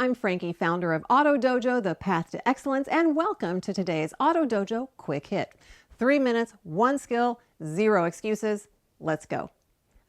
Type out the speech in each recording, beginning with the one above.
I'm Frankie, founder of Auto Dojo, the path to excellence, and welcome to today's Auto Dojo Quick Hit. 3 minutes, one skill, zero excuses. Let's go.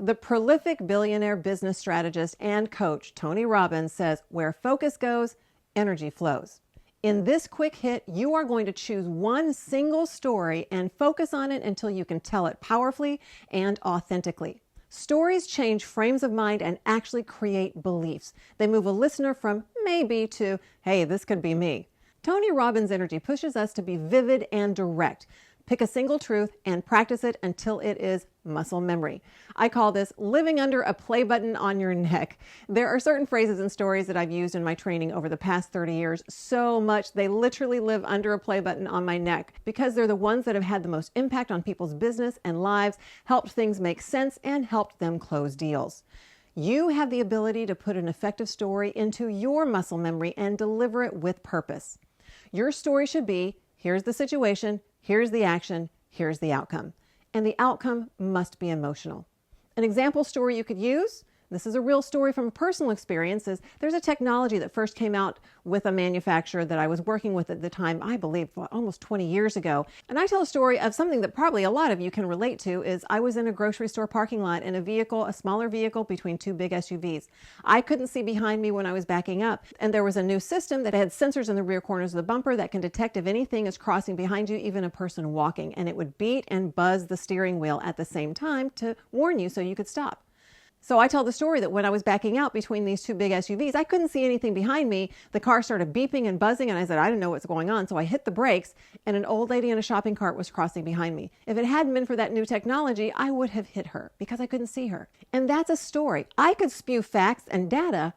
The prolific billionaire business strategist and coach Tony Robbins says, where focus goes, energy flows. In this quick hit, you are going to choose one single story and focus on it until you can tell it powerfully and authentically. Stories change frames of mind and actually create beliefs. They move a listener from maybe to, hey, this could be me. Tony Robbins' energy pushes us to be vivid and direct. Pick a single truth and practice it until it is muscle memory. I call this living under a play button on your neck. There are certain phrases and stories that I've used in my training over the past 30 years so much they literally live under a play button on my neck because they're the ones that have had the most impact on people's business and lives, helped things make sense, and helped them close deals. You have the ability to put an effective story into your muscle memory and deliver it with purpose. Your story should be, here's the situation, here's the action, here's the outcome. And the outcome must be emotional. An example story you could use, this is a real story from a personal experience, is there's a technology that first came out with a manufacturer that I was working with at the time, I believe almost 20 years ago. And I tell a story of something that probably a lot of you can relate to is I was in a grocery store parking lot in a smaller vehicle between two big SUVs. I couldn't see behind me when I was backing up. And there was a new system that had sensors in the rear corners of the bumper that can detect if anything is crossing behind you, even a person walking. And it would beep and buzz the steering wheel at the same time to warn you so you could stop. So I tell the story that when I was backing out between these two big SUVs, I couldn't see anything behind me. The car started beeping and buzzing, and I said, I didn't know what's going on. So I hit the brakes, and an old lady in a shopping cart was crossing behind me. If it hadn't been for that new technology, I would have hit her because I couldn't see her. And that's a story. I could spew facts and data,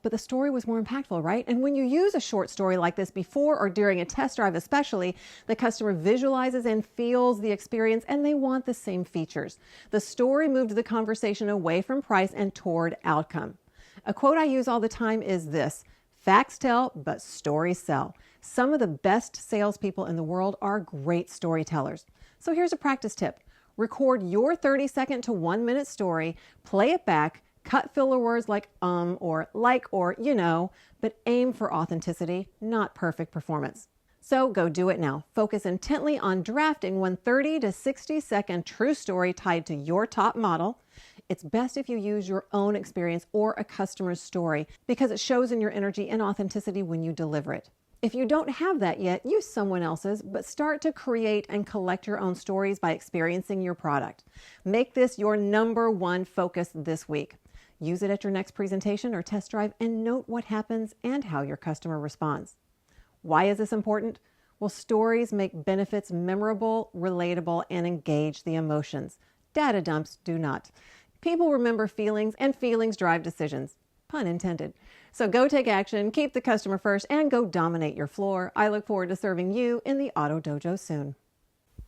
but the story was more impactful, right? And when you use a short story like this before or during a test drive especially, the customer visualizes and feels the experience and they want the same features. The story moved the conversation away from price and toward outcome. A quote I use all the time is this: facts tell, but stories sell. Some of the best salespeople in the world are great storytellers. So here's a practice tip. Record your 30-second to 1-minute story, play it back, cut filler words like or like or you know, but aim for authenticity, not perfect performance. So go do it now. Focus intently on drafting one 30 to 60-second true story tied to your top model. It's best if you use your own experience or a customer's story because it shows in your energy and authenticity when you deliver it. If you don't have that yet, use someone else's, but start to create and collect your own stories by experiencing your product. Make this your number one focus this week. Use it at your next presentation or test drive and note what happens and how your customer responds. Why is this important? Well, stories make benefits memorable, relatable, and engage the emotions. Data dumps do not. People remember feelings, and feelings drive decisions. Pun intended. So go take action, keep the customer first, and go dominate your floor. I look forward to serving you in the Auto Dojo soon.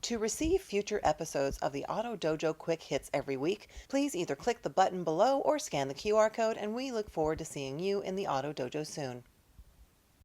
To receive future episodes of the Auto Dojo Quick Hits every week, please either click the button below or scan the QR code, and we look forward to seeing you in the Auto Dojo soon.